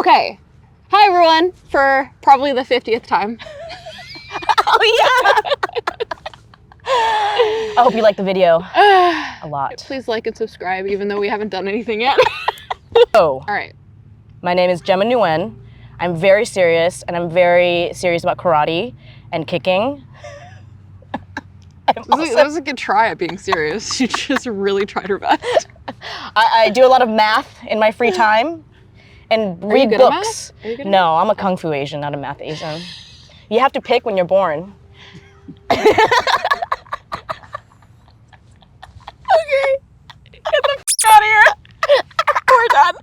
Okay. Hi, everyone, for probably the 50th time. Oh, yeah. I hope you like the video a lot. Please like and subscribe, even though we haven't done anything yet. Oh. All right. My name is Gemma Nguyen. I'm very serious, and I'm very serious about karate and kicking. That was a good try at being serious. She just really tried her best. I do a lot of math in my free time and read books. No, I'm a Kung Fu Asian, not a math Asian. You have to pick when you're born. Okay. Get the f out of here. We're done.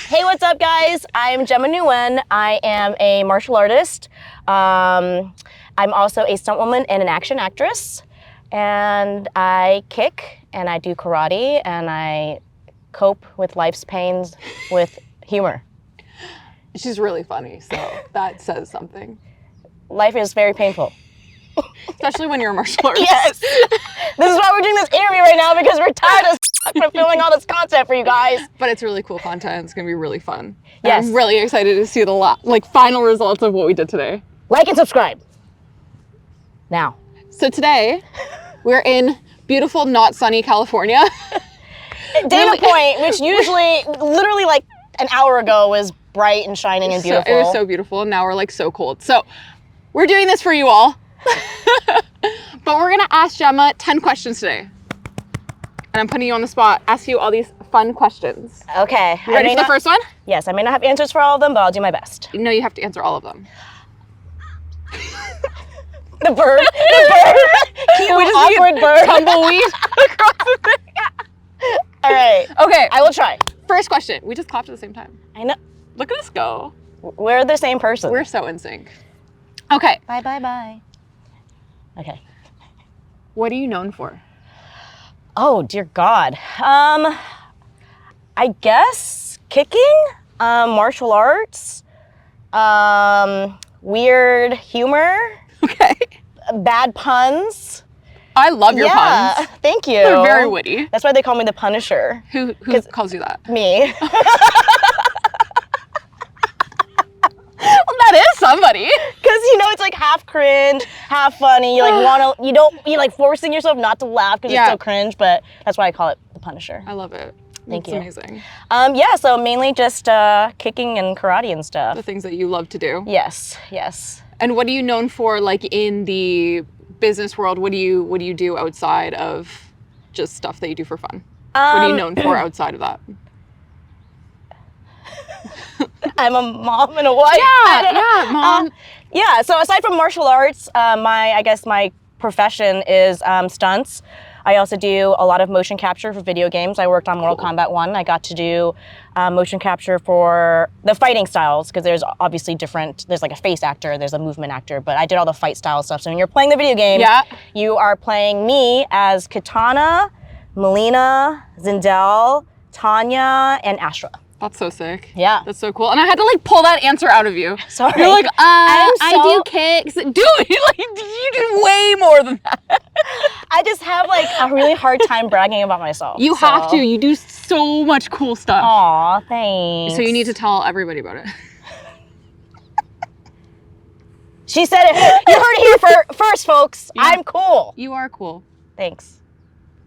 Hey, what's up, guys? I'm Gemma Nguyen. I am a martial artist. I'm also a stunt woman and an action actress. And I kick, and I do karate, and I cope with life's pains with humor. She's really funny, so that says something. Life is very painful. Especially when you're a martial artist. Yes! This is why we're doing this interview right now, because we're tired as from filming all this content for you guys. But it's really cool content. It's going to be really fun. Yes. I'm really excited to see the final results of what we did today. Like and subscribe. Now. So today, we're in beautiful, not sunny California. Dana Point, which usually, literally like an hour ago, was bright and shining and beautiful. It was so beautiful, and now we're like so cold. So we're doing this for you all. But we're gonna ask Gemma 10 questions today. And I'm putting you on the spot, ask you all these fun questions. Okay. You ready for the first one? Yes, I may not have answers for all of them, but I'll do my best. No, you have to answer all of them. The bird. Cute, awkward bird. Tumbleweed across the thing. All right. Okay. I will try. First question. We just clapped at the same time. I know. Look at us go. We're the same person. We're so in sync. Okay. Bye, bye, bye. Okay. What are you known for? Oh, dear God. I guess kicking, martial arts, weird humor. Okay. Bad puns. I love your puns. Thank you. They're very witty. That's why they call me the Punisher. Who calls you that? Me. Well, that is somebody. Because it's like half cringe, half funny. You're like forcing yourself not to laugh because it's so cringe, but that's why I call it the Punisher. I love it. Thank you. It's amazing. Yeah, so mainly just kicking and karate and stuff. The things that you love to do. Yes, yes. And what are you known for, like in the business world? What do you do outside of just stuff that you do for fun? What are you known for outside of that? I'm a mom and a wife. Yeah, mom. Yeah, so aside from martial arts, my profession is stunts. I also do a lot of motion capture for video games. I worked on Mortal Kombat 1. I got to do motion capture for the fighting styles, because there's obviously there's like a face actor, there's a movement actor, but I did all the fight style stuff. So when you're playing the video game, you are playing me as Kitana, Melina, Zindel, Tanya, and Astra. That's so sick. Yeah. That's so cool. And I had to pull that answer out of you. Sorry. You're like, I do kicks. Dude, you do way more than that. I just have a really hard time bragging about myself. You have to. You do so much cool stuff. Aw, thanks. So you need to tell everybody about it. She said it. You heard it here first, folks. Yeah. I'm cool. You are cool. Thanks.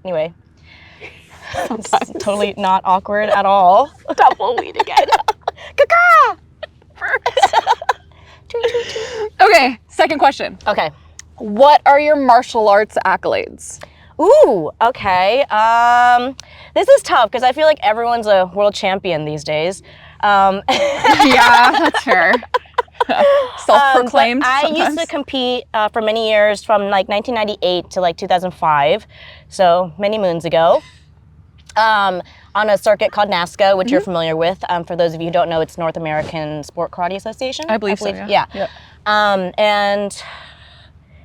Anyway. It's totally not awkward at all. Tumbleweed again. Caca! Okay, second question. Okay. What are your martial arts accolades? Ooh, okay. This is tough because I feel like everyone's a world champion these days. Yeah, that's fair. Self-proclaimed. I used to compete for many years from 1998 to 2005, so many moons ago. On a circuit called NASCA, which you're familiar with. For those of you who don't know, it's North American Sport Karate Association. I believe so, yeah. Yep. And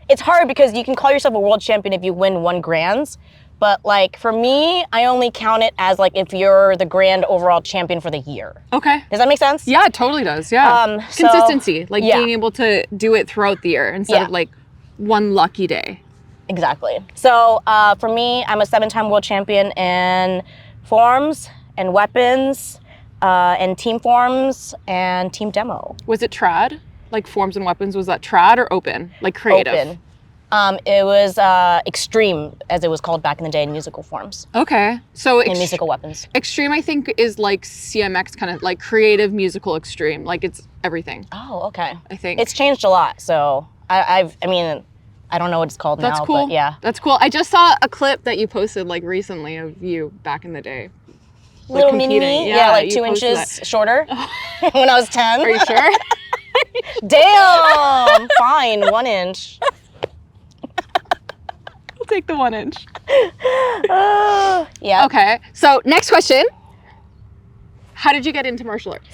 it's hard because you can call yourself a world champion if you win 1 Grands, But like for me, I only count it as like if you're the grand overall champion for the year. Okay. Does that make sense? Yeah, it totally does. Yeah. So- Consistency, like yeah. being able to do it throughout the year instead Yeah. of like one lucky day. Exactly. So for me, I'm a 7-time world champion in forms and weapons, and team forms and team demo. Was it trad? Like forms and weapons, was that trad or open? Like creative? Open. It was extreme, as it was called back in the day, in musical forms. Okay. So And musical weapons. extreme, I think, is like CMX kind of like creative musical extreme. Like it's everything, Oh, okay. I think. It's changed a lot, so I mean, I don't know what it's called That's now, cool. but yeah. That's cool. I just saw a clip that you posted like recently of you back in the day. Like, Little mini competing. me, yeah, like you 2 posted inches that. shorter when I was 10. Are you sure? Damn, fine, 1 inch. I'll take the 1 inch. Yeah. Okay. So next question. How did you get into martial arts?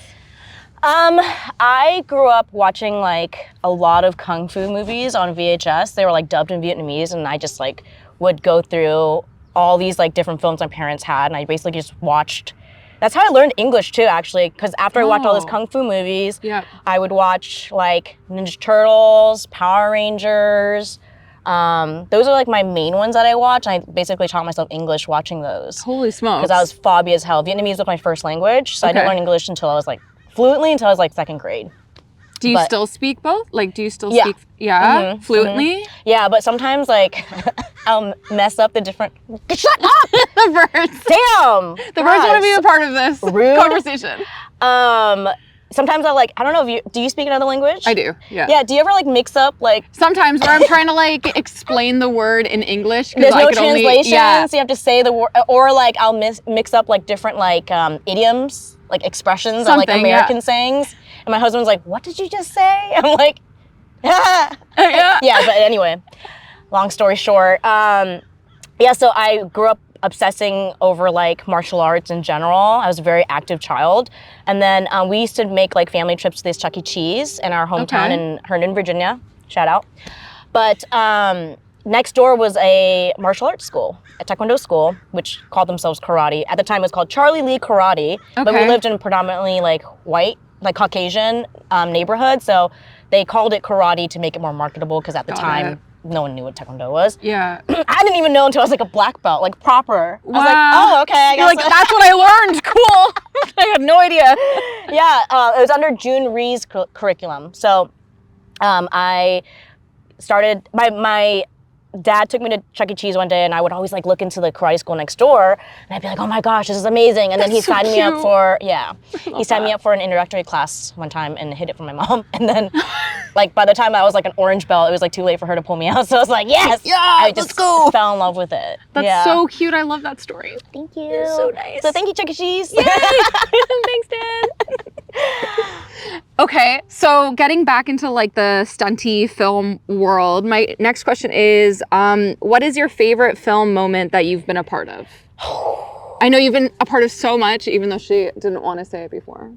I grew up watching like a lot of kung fu movies on VHS. They were like dubbed in Vietnamese, and I just like would go through all these like different films my parents had, and I basically just watched. That's how I learned English too, actually, because after I watched all those Oh. kung fu movies, Yeah. I would watch like Ninja Turtles, Power Rangers. Those are like my main ones that I watch. I basically taught myself English watching those Holy smokes. because I was fobby as hell. Vietnamese was my first language, so I didn't Okay. learn English until I was like fluently until I was like 2nd grade. Do you but- still speak both? Like, do you still Yeah. speak? Yeah. Fluently? Yeah, but sometimes like I'll mess up the different. Shut up! The birds. Damn. The birds want to be a part of this Rude. conversation. Sometimes I'll like I don't know if you do you speak another language? I do. Yeah. Yeah. Do you ever like mix up like? Sometimes where I'm trying to like explain the word in English. 'Cause There's I no could only- translation, yeah. so you have to say the word, or like I'll mix up like different like idioms, like expressions, or like Something, yeah. American sayings. And my husband's like, "What did you just say?" I'm like, Yeah. yeah. But anyway, long story short, yeah. So I grew up obsessing over like martial arts in general. I was a very active child, and then we used to make like family trips to this Chuck E. Cheese in our hometown Okay. in Herndon, Virginia. Shout out. But next door was a martial arts school, a taekwondo school, which called themselves karate. At the time, it was called Charlie Lee Karate, but we Okay. lived in predominantly like white, like Caucasian neighborhood, so they called it karate to make it more marketable because at the Got time, it. no one knew what taekwondo was. Yeah. I didn't even know until I was like a black belt, like proper. I was like, Wow. oh, okay, I You're guess. like, that's what I learned. Cool. I had no idea. Yeah, it was under June Ree's curriculum. So I started, my dad took me to Chuck E. Cheese one day, and I would always like look into the karate school next door, and I'd be like, oh my gosh, this is amazing. And then he That's so signed me up cute. for, he signed me up for an introductory class one time and hid it from my mom. And then like by the time I was like an orange belt, it was like too late for her to pull me out. So I was like, yes, Yeah, I just let's go. fell in love with it. That's yeah. so cute. I love that story. Thank you. It's so nice. So thank you, Chuck E. Cheese. Thanks, Dad. Okay, so getting back into like the stunty film world, my next question is, what is your favorite film moment that you've been a part of? I know you've been a part of so much, even though she didn't want to say it before.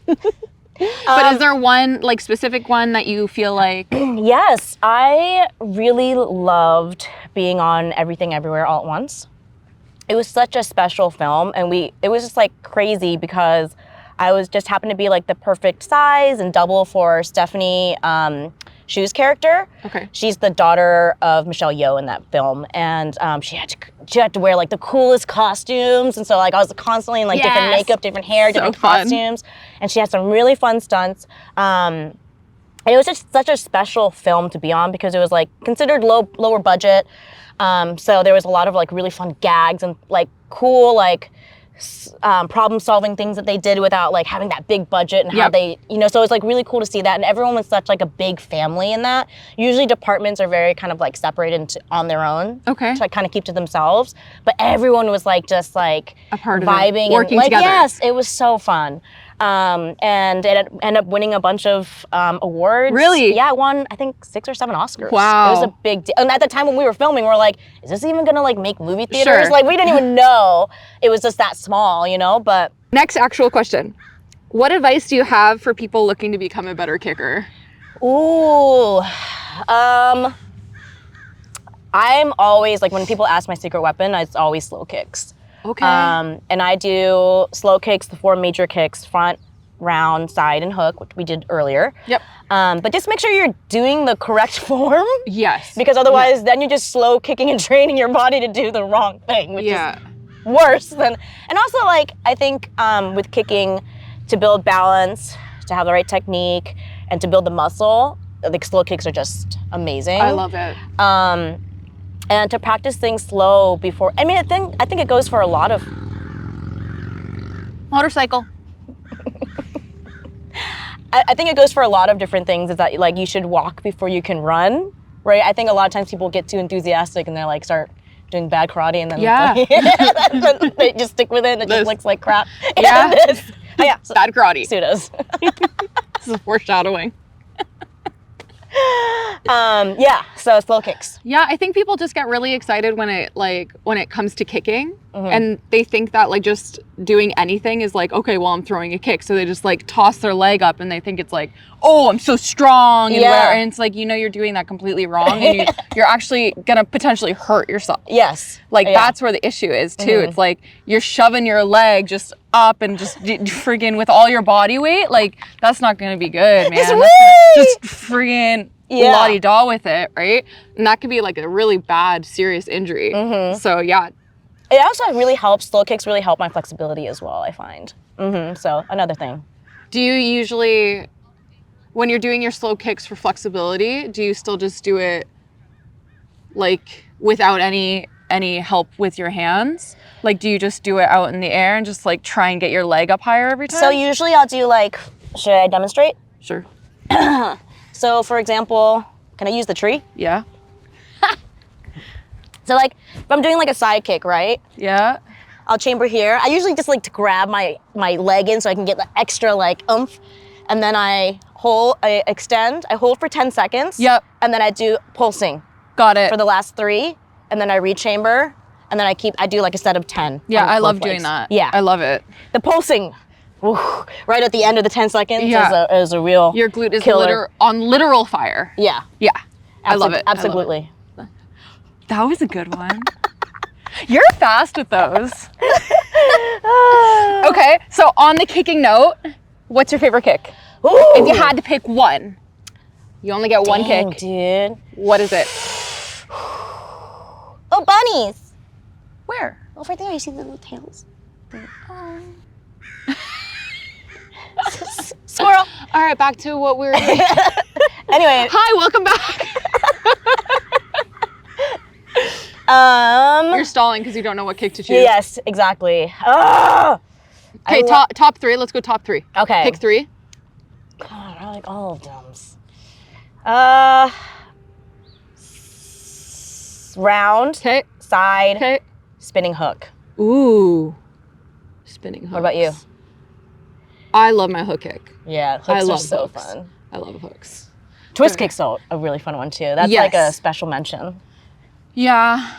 But is there one, like specific one that you feel like? Yes, I really loved being on Everything Everywhere All at Once. It was such a special film, and it was just like crazy because I was just happened to be like the perfect size and double for Stephanie Shu's character. Okay. She's the daughter of Michelle Yeoh in that film, and she had to wear like the coolest costumes, and so like I was constantly in like different Yes. makeup, different hair, So different fun. costumes, and she had some really fun stunts. And it was just such a special film to be on because it was like considered lower budget. So there was a lot of like really fun gags and like cool like problem solving things that they did without like having that big budget and how Yep. they, so it's like really cool to see that. And everyone was such like a big family in that. Usually departments are very kind of like separated on their own. Okay. To like kind of keep to themselves. But everyone was like just like A part of it, vibing working and like together. yes, it was so fun. And it ended up winning a bunch of awards. Really? Yeah, it won I think 6 or 7 Oscars. Wow. It was a big deal. And at the time when we were filming, we were like, is this even gonna like make movie theaters? Sure. Like we didn't even know it was just that small, But Next actual question. What advice do you have for people looking to become a better kicker? ooh, I'm always, like when people ask my secret weapon, it's always slow kicks. Okay. And I do slow kicks, the 4 major kicks, front, round, side, and hook, which we did earlier. Yep. But just make sure you're doing the correct form. Yes. Because otherwise, then you're just slow kicking and training your body to do the wrong thing, which is worse than. And also, like, I think with kicking, to build balance, to have the right technique, and to build the muscle, like slow kicks are just amazing. I love it. And to practice things slow before. I mean, I think it goes for a lot of. Motorcycle. I think it goes for a lot of different things. Is that like you should walk before you can run, right? I think a lot of times people get too enthusiastic and they like start doing bad karate and then it's like, they just stick with it and it just looks like crap. Yeah. Yeah. So, bad karate. Pseudos. This is foreshadowing. Yeah, so slow kicks. Yeah, I think people just get really excited when it comes to kicking, and they think that like just doing anything is like, okay, well, I'm throwing a kick, so they just like toss their leg up and they think it's like, oh, I'm so strong and whatever, and it's like, you know, you're doing that completely wrong and you're actually gonna potentially hurt yourself. Yes. Like that's where the issue is too. It's like you're shoving your leg just up and just friggin' with all your body weight, like that's not gonna be good, man. Just friggin' la-di-da with it, right? And that could be like a really bad, serious injury. So yeah. It also really helps, slow kicks really help my flexibility as well, I find. So another thing. Do you usually, when you're doing your slow kicks for flexibility, do you still just do it like without any help with your hands? Like, do you just do it out in the air and just like try and get your leg up higher every time? So usually I'll do like, should I demonstrate? Sure. So for example, can I use the tree? Yeah. So like, if I'm doing like a side kick, right? Yeah. I'll chamber here. I usually just like to grab my leg in so I can get the extra like oomph. And then I extend, I hold for 10 seconds. Yep. And then I do pulsing. Got it. For the last 3. And then I rechamber. And then I do like a set of 10. Yeah, I love doing that. Yeah. I love it. The pulsing, right at the end of the 10 seconds is a real Your glute is killer. on literal fire. Yeah. Yeah. I love it. Absolutely. That was a good one. You're fast with those. Okay, so on the kicking note, what's your favorite kick? Ooh. If you had to pick one, you only get one kick. Dude. What is it? Oh, bunnies. Where? Over there, you see the little tails. Squirrel. All right, back to what we were doing. Anyway. Hi, welcome back. You're stalling because you don't know what kick to choose. Yes, exactly. Okay, top 3. Let's go top 3. Okay. Pick 3. God, I like all of them. Round. Okay. Side. Okay. Spinning hook. Ooh. Spinning hooks. What about you? I love my hook kick. Yeah, hooks I love are so hooks. fun. I love hooks. Twist kick's a really fun one too. That's like a special mention. Yeah.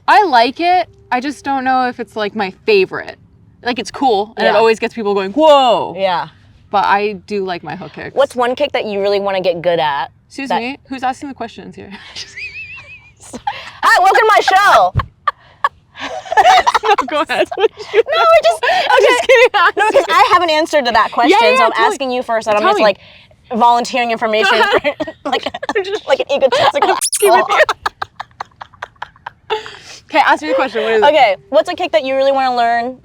I like it. I just don't know if it's like my favorite. Like it's cool and it always gets people going, whoa. Yeah. But I do like my hook kicks. What's one kick that you really want to get good at? Excuse me? Who's asking the questions here? Hi, welcome to my show. No, go ahead. No, we're just kidding. No, because I haven't answered to that question, so I'm asking you first, and I'm just like volunteering information for, like an egotistical. Okay, ask me the question. What is it? Okay, what's a kick that you really want to learn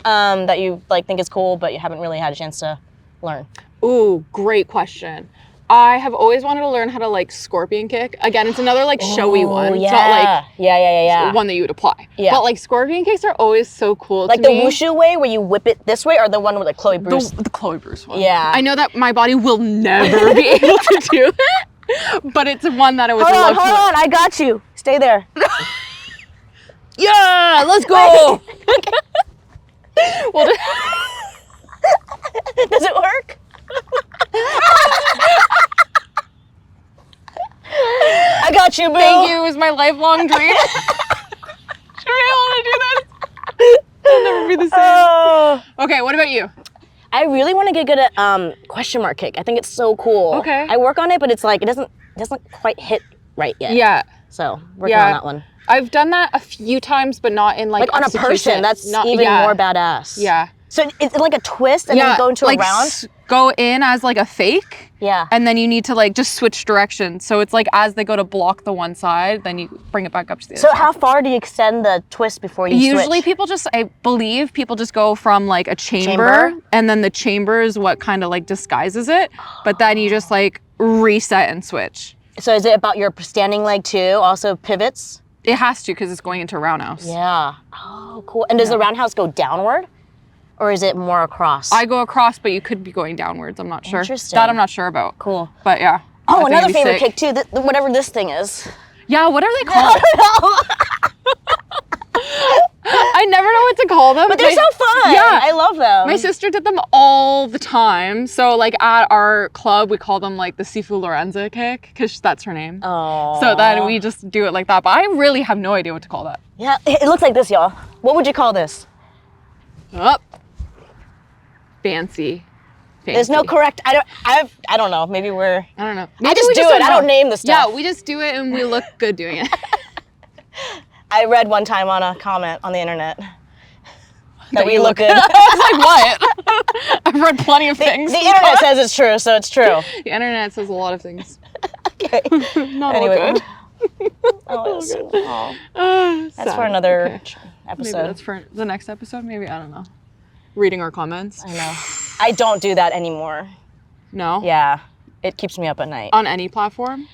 that you like think is cool, but you haven't really had a chance to learn? Ooh, great question. I have always wanted to learn how to like scorpion kick. Again, it's another like showy one. Yeah. It's not like Yeah. one that you would apply. Yeah. But like scorpion kicks are always so cool like to me. the wushu way where you whip it this way, or the one with like Chloe Bruce? The Chloe Bruce one. Yeah. I know that my body will never be able to do it, but it's one that I would love to. Hold on, I got you. Stay there. Yeah, let's go. Well, does it work? I got you, boo. Thank you. It was my lifelong dream. Should be able to do this. It'll never be the same. Okay, what about you? I really want to get good at question mark kick. I think it's so cool. Okay. I work on it, but it's like it doesn't quite hit right yet. Yeah. So working on that one. I've done that a few times, but not in like on a person. That's even more badass. Yeah. So it's like a twist and then you go into a round? Go in as like a fake. Yeah. And then you need to like just switch directions. So it's like as they go to block the one side, then you bring it back up to the other side. So how far do you extend the twist before you switch? Usually I believe people just go from like a chamber and then the chamber is what kind of like disguises it. But then you just like reset and switch. So is it about your standing leg too? Also pivots? It has to because it's going into roundhouse. Yeah. Oh, cool. And does the roundhouse go downward? Or is it more across? I go across, but you could be going downwards. I'm not sure. Interesting. That I'm not sure about. Cool. But yeah. Oh, another favorite kick too, whatever this thing is. Yeah, what are they called? I never know what to call them. But they're so fun. Yeah. I love them. My sister did them all the time. So like at our club, we call them like the Sifu Lorenza kick because that's her name. Oh. So then we just do it like that. But I really have no idea what to call that. Yeah, it looks like this, y'all. What would you call this? Up. Fancy. There's no correct. I don't know. Maybe we're. I don't know. I just do it. I don't name the stuff. Yeah, we just do it and we look good doing it. I read one time on a comment on the internet that we look good. I was like, what? I've read plenty of things. The internet says it's true, so it's true. The internet says a lot of things. Okay. Not anyway. all good. That's for another episode. Maybe that's for the next episode. Maybe, I don't know. Reading our comments. I know. I don't do that anymore. No? Yeah. It keeps me up at night. On any platform?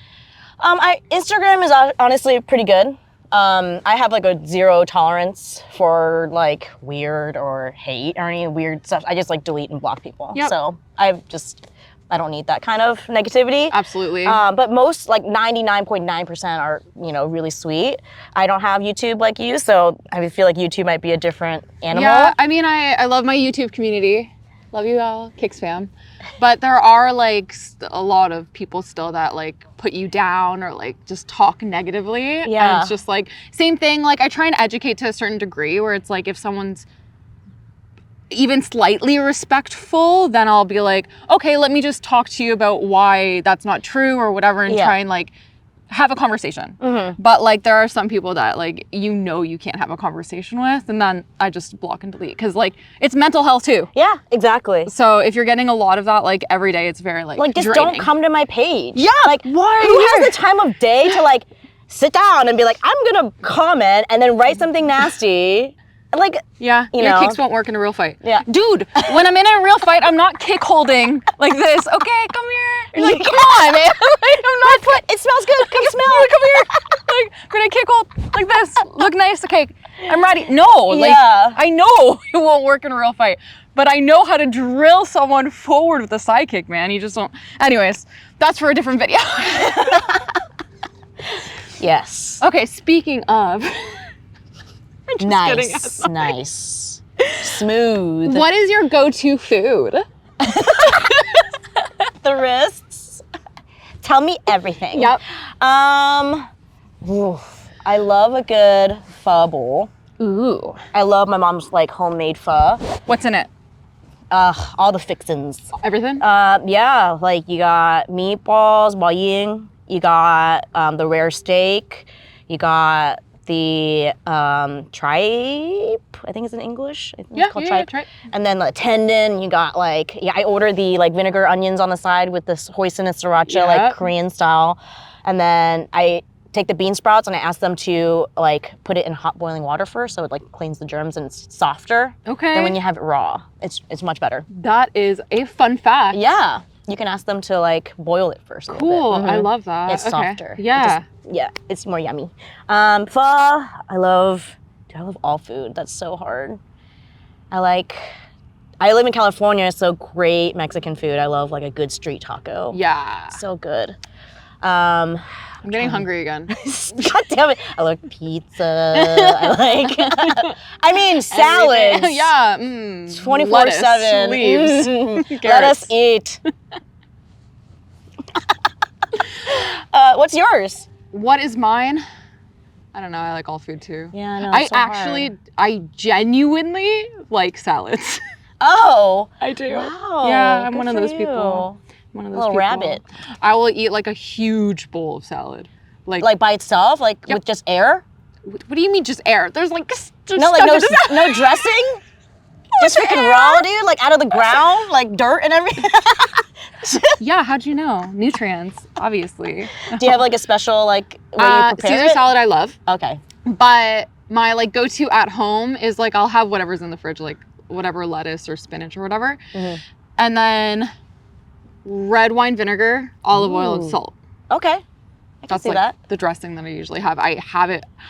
Instagram is honestly pretty good. I have like a zero tolerance for like weird or hate or any weird stuff. I just like delete and block people. Yep. So I don't need that kind of negativity. Absolutely. But most, like 99.9% are, really sweet. I don't have YouTube like you, so I feel like YouTube might be a different animal. Yeah, I mean, I love my YouTube community. Love you all, Kicks fam. But there are like a lot of people still that like put you down or like just talk negatively. Yeah. And it's just like, same thing, like I try and educate to a certain degree where it's like if someone's even slightly respectful, then I'll be like, okay, let me just talk to you about why that's not true or whatever and try and like have a conversation. Mm-hmm. But like there are some people that like you can't have a conversation with, and then I just block and delete because like it's mental health too. Yeah, exactly. So if you're getting a lot of that like every day, it's very like just draining. don't come to my page. Yeah, like why? Who has the time of day to like sit down and be like, I'm gonna comment and then write something nasty. Like, yeah, your kicks won't work in a real fight. Yeah. Dude, when I'm in a real fight, I'm not kick holding like this. Okay, come here. You're like, come on, man. Like, I'm not. Foot, it smells good. Come smell. Come here. Like, gonna kick hold like this. Look nice. Okay, I'm ready. No, like, I know it won't work in a real fight, but I know how to drill someone forward with a side kick, man. You just don't. Anyways, that's for a different video. Yes. Okay, speaking of. Nice. Smooth. What is your go-to food? The wrists. Tell me everything. Yep. I love a good pho bowl. Ooh. I love my mom's like homemade pho. What's in it? All the fixins. Everything? Yeah, like you got meatballs, bò ying. You got the rare steak. You got the tripe, I think it's in English. I think it's called tripe. Tripe. And then the tendon, you got like, I ordered the like vinegar onions on the side with this hoisin and sriracha, like Korean style. And then I take the bean sprouts and I ask them to like put it in hot boiling water first so it like cleans the germs and it's softer. Okay. Than when you have it raw. It's much better. That is a fun fact. Yeah. You can ask them to like boil it first. Cool. I love that. It's softer. Yeah. It's more yummy. Pho, I love all food. That's so hard. I live in California, so great Mexican food. I love like a good street taco. Yeah. So good. I'm getting hungry again. God damn it. I like pizza. I mean salads. Yeah. 24/7. Leaves. Let us eat. What's yours? What is mine? I don't know. I like all food too. Yeah, I know. I genuinely like salads. Oh. I do. Wow. Yeah, I'm good one of for those you. people. One of those little people. rabbit. I will eat like a huge bowl of salad. Like by itself? Like with just air? What do you mean just air? There's like No, like no dressing. Just freaking raw, dude. Like out of the ground, like dirt and everything. Yeah, how'd you know? Nutrients, obviously. Do you have like a special like way you prepare Caesar it? salad I love. Okay. But my like go-to at home is like I'll have whatever's in the fridge, like whatever lettuce or spinach or whatever. Mm-hmm. And then red wine vinegar, olive oil, and salt. Okay. That's like the dressing that I usually have. I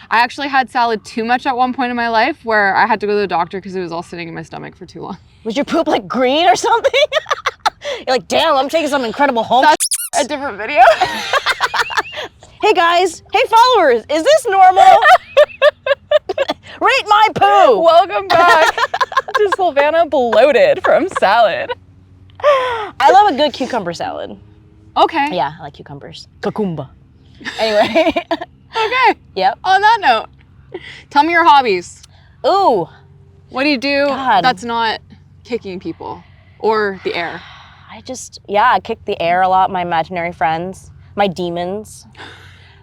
actually had salad too much at one point in my life where I had to go to the doctor because it was all sitting in my stomach for too long. Was your poop like green or something? You're like, damn, I'm taking some incredible home. That's a different video. Hey guys, hey followers, is this normal? Rate my poo. Welcome back to Savannah bloated from salad. I love a good cucumber salad. Okay. Yeah, I like cucumbers. Cucumba. Anyway. Okay. Yep. On that note, tell me your hobbies. Ooh. What do you do God. that's not kicking people or the air? I kick the air a lot, my imaginary friends, my demons.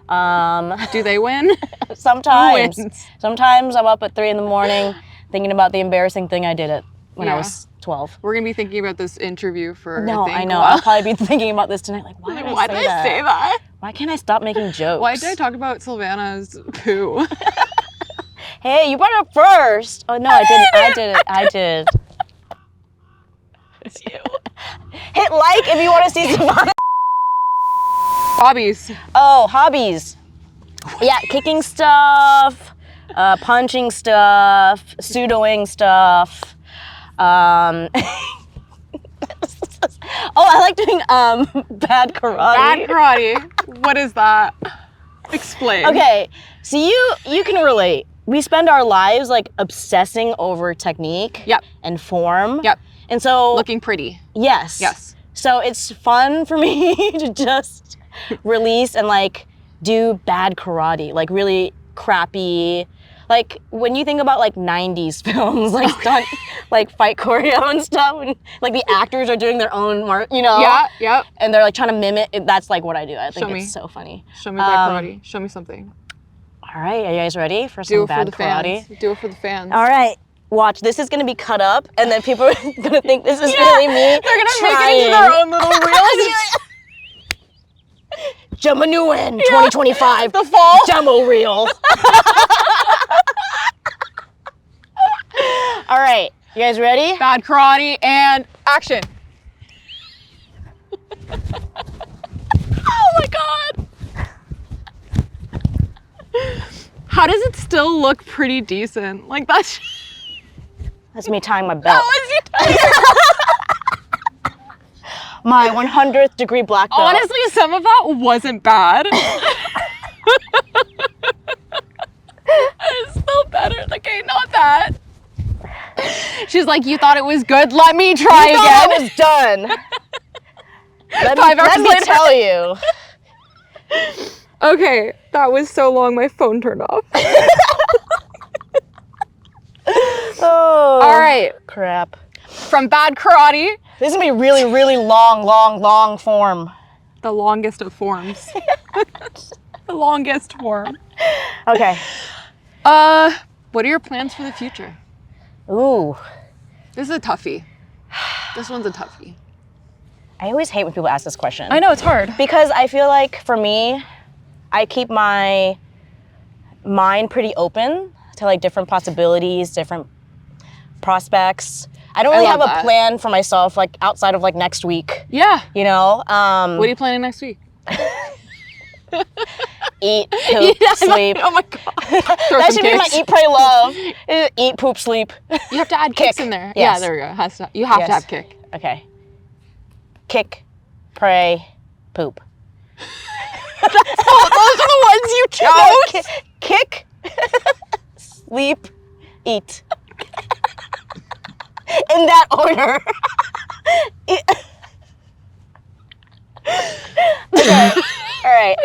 Do they win? Sometimes. Who wins? Sometimes I'm up at 3 a.m. thinking about the embarrassing thing I did when I was 12. We're going to be thinking about this interview for I know. I'll probably be thinking about this tonight. Like, why did I say that? Why can't I stop making jokes? Why did I talk about Savannah's poo? Hey, you brought it up first. Oh, no, I didn't. I did. It's you. Hit like if you want to see Savannah. Hobbies. Oh, hobbies. Yeah, kicking stuff, punching stuff, pseudoing stuff. Oh, I like doing bad karate. Bad karate. What is that? Explain. Okay, so you can relate. We spend our lives like obsessing over technique. Yep. And form. Yep. And so looking pretty. Yes. Yes. So it's fun for me to just release and like do bad karate, like really crappy. Like when you think about like 90s films, like stunt, like fight choreo and stuff, and like the actors are doing their own mark, you know? Yeah, yep. And they're like trying to mimic it. That's like what I do. I think it's so funny. Show me bad karate. Show me something. All right, are you guys ready for some bad karate? Fans. Do it for the fans. All right. Watch, this is gonna be cut up, and then people are gonna think this is really me. They're gonna make it into their own little reels. Gemma Nguyen, 2025. The fall. Demo reel. All right, you guys ready? Bad karate and action. Oh my God. How does it still look pretty decent? Like that's me tying my belt. How is you My 100th degree black belt. Honestly, some of that wasn't bad. It's still better. Okay, not that. She's like, you thought it was good? Let me try again. I was done. Let me tell you. Okay, that was so long my phone turned off. Oh. All right. Crap. From bad karate. This is gonna be really, really long form. The longest of forms. The longest form. Okay. What are your plans for the future? Ooh. This is a toughie. This one's a toughie. I always hate when people ask this question. I know, it's hard. Because I feel like for me, I keep my mind pretty open to like different possibilities, different prospects. I don't really have a plan for myself like outside of like next week. Yeah. You know? What are you planning next week? Eat, poop, sleep. Oh my God. That should be my eat, pray, love. Eat, poop, sleep. You have to add kicks in there. Yes. Yeah, there we go. You have to have kick. Okay. Kick, pray, poop. Those are the ones you chose. Kick, sleep, eat. In that order. Okay. All right.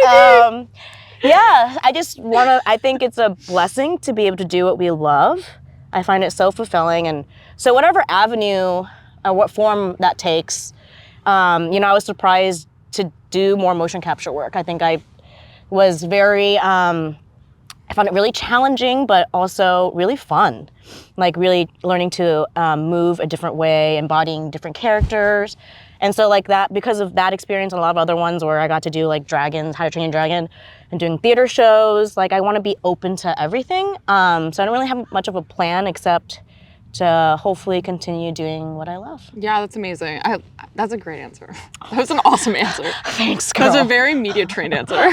Yeah, I think it's a blessing to be able to do what we love. I find it so fulfilling. And so whatever avenue, what form that takes, I was surprised to do more motion capture work. I think I was very I found it really challenging, but also really fun. Like really learning to move a different way, embodying different characters. And so like that, because of that experience and a lot of other ones where I got to do like dragons, How to Train Your Dragon, and doing theater shows, like I want to be open to everything. So I don't really have much of a plan except to hopefully continue doing what I love. Yeah, that's amazing. That's a great answer. That was an awesome answer. Thanks, girl. That's a very media trained answer.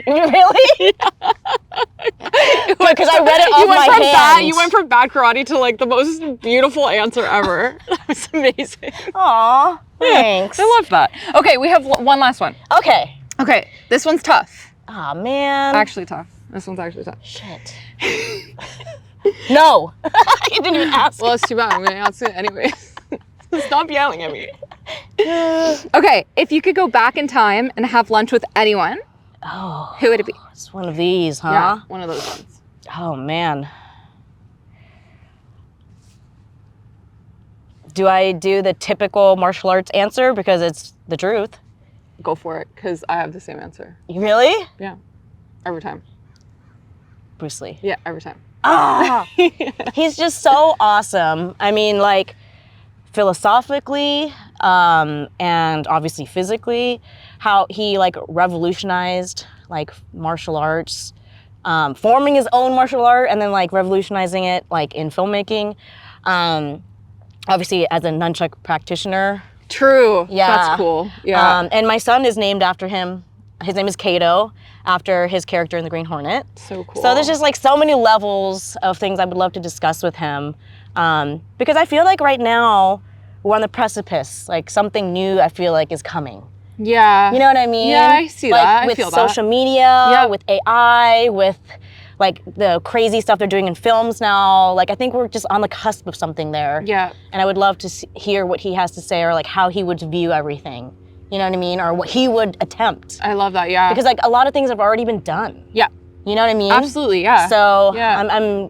Really? Because I read it off my hand. You went from bad karate to like the most beautiful answer ever. That was amazing. Aw, thanks. I love that. Okay, we have one last one. Okay. Okay, this one's tough. Aw, man. Actually tough. This one's actually tough. Shit. No. You didn't even ask. Well, it's too bad. I'm going to answer it anyways. Stop yelling at me. Okay, if you could go back in time and have lunch with anyone, who would it be? It's one of these, huh? Yeah, one of those ones. Oh, man. Do I do the typical martial arts answer because it's the truth? Go for it, because I have the same answer. Really? Yeah, every time. Bruce Lee. Yeah, every time. Ah, he's just so awesome. I mean, like, philosophically and obviously physically, how he like revolutionized like martial arts, forming his own martial art and then like revolutionizing it like in filmmaking. Obviously as a nunchuck practitioner. True. Yeah. That's cool. Yeah. And my son is named after him. His name is Kato, after his character in The Green Hornet. So cool. So there's just like so many levels of things I would love to discuss with him. Because I feel like right now we're on the precipice, like something new I feel like is coming. Yeah. You know what I mean? Yeah, I see like, that. I with feel that. social media, Yeah. with AI, with like the crazy stuff they're doing in films now. Like I think we're just on the cusp of something there. Yeah. And I would love to hear what he has to say or like how he would view everything. You know what I mean? Or what he would attempt. I love that, yeah. Because like a lot of things have already been done. Yeah. You know what I mean? Absolutely, yeah. So yeah.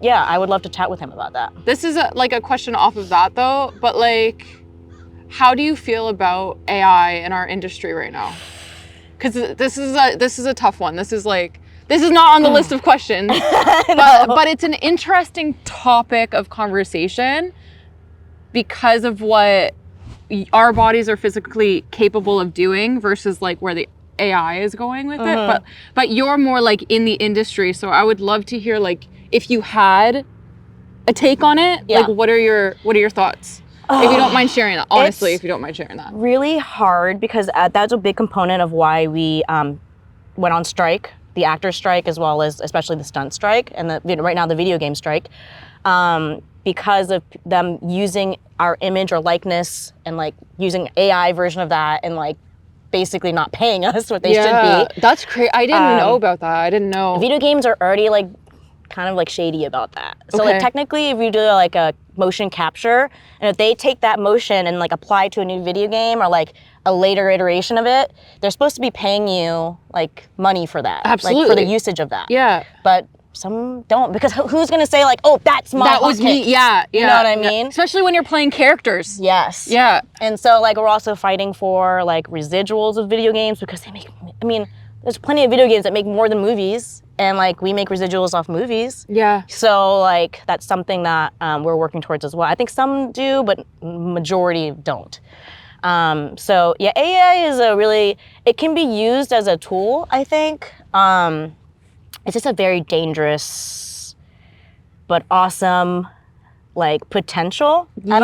Yeah, I would love to chat with him about that. This is like a question off of that though, but like, how do you feel about AI in our industry right now? Because this is a tough one. This is not on the list of questions, but it's an interesting topic of conversation because of what our bodies are physically capable of doing versus like where the AI is going with it. But you're more like in the industry, so I would love to hear like if you had a take on it. Like what are your thoughts? If you don't mind sharing that, honestly, if you don't mind sharing that. Really hard because that's a big component of why we went on strike, the actors strike, as well as especially the stunt strike, and right now the video game strike, because of them using our image or likeness and like using AI version of that and like basically not paying us what they should be. That's crazy. I didn't know about that. I didn't know. Video games are already like kind of like shady about that. So like technically if you do like a motion capture and if they take that motion and like apply it to a new video game or like a later iteration of it, they're supposed to be paying you like money for that. Absolutely. Like for the usage of that. Yeah. But some don't because who's gonna say like, oh, that's my That was me. Yeah. You know what I mean? Especially when you're playing characters. Yes. Yeah. And so like we're also fighting for like residuals of video games because they make, I mean, there's plenty of video games that make more than movies and like we make residuals off movies. Yeah. So like that's something that we're working towards as well. I think some do, but majority don't. So yeah, AI is it can be used as a tool, I think. It's just a very dangerous, but awesome, like potential. I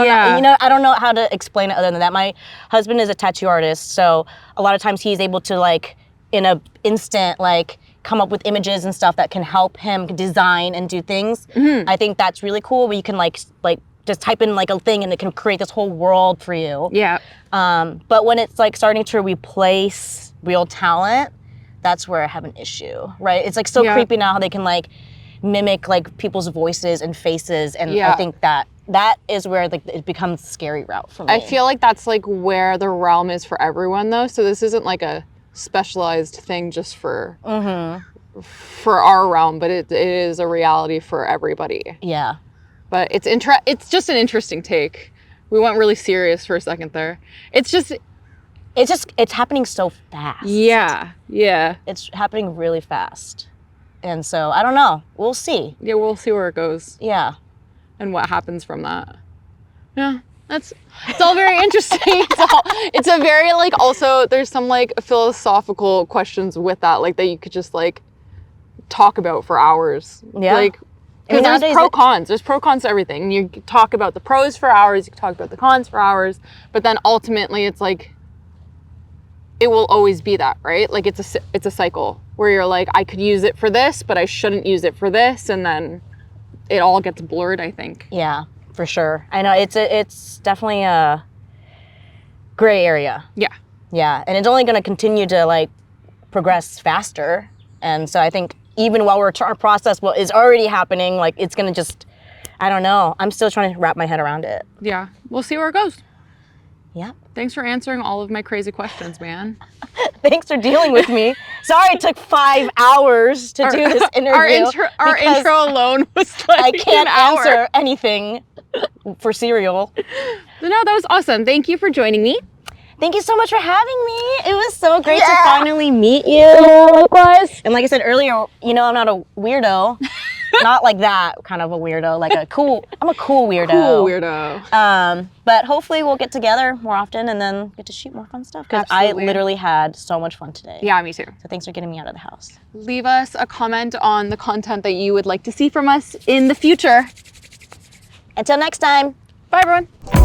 don't know how to explain it other than that. My husband is a tattoo artist, so a lot of times he's able to like, in an instant, like come up with images and stuff that can help him design and do things. I think that's really cool where you can like just type in like a thing and it can create this whole world for you. Yeah. But when it's like starting to replace real talent, that's where I have an issue, right? It's like so creepy now how they can like mimic like people's voices and faces, and I think that is where like it becomes a scary route for me. I feel like that's like where the realm is for everyone though. So this isn't like a specialized thing just for our realm, but it is a reality for everybody. Yeah. But it's just an interesting take. We went really serious for a second there. It's happening so fast. Yeah. It's happening really fast. And so I don't know. We'll see. Yeah, we'll see where it goes Yeah. and what happens from that. Yeah, it's all very interesting. It's a very like, also there's some like philosophical questions with that, like that you could just like talk about for hours. Yeah. Like, because there's cons. There's pro cons to everything. You can talk about the pros for hours. You can talk about the cons for hours. But then ultimately, it's like, it will always be that, right? Like it's a cycle where you're like, I could use it for this, but I shouldn't use it for this, and then it all gets blurred, I think. Yeah, for sure. I know it's definitely a gray area. Yeah. Yeah, and it's only going to continue to like progress faster. And so I think even while our process is already happening, like it's going to just, I don't know. I'm still trying to wrap my head around it. Yeah, we'll see where it goes. Yeah. Thanks for answering all of my crazy questions, man. Thanks for dealing with me. Sorry it took 5 hours to do this interview. Our intro alone was like I can't an hour. answer anything for cereal. No, that was awesome. Thank you for joining me. Thank you so much for having me. It was so great to finally meet you. Likewise. And like I said earlier, you know, I'm not a weirdo. Not like that kind of a weirdo, like I'm a cool weirdo. Cool weirdo. But hopefully we'll get together more often and then get to shoot more fun stuff. Because I literally had so much fun today. Yeah, me too. So thanks for getting me out of the house. Leave us a comment on the content that you would like to see from us in the future. Until next time. Bye, everyone.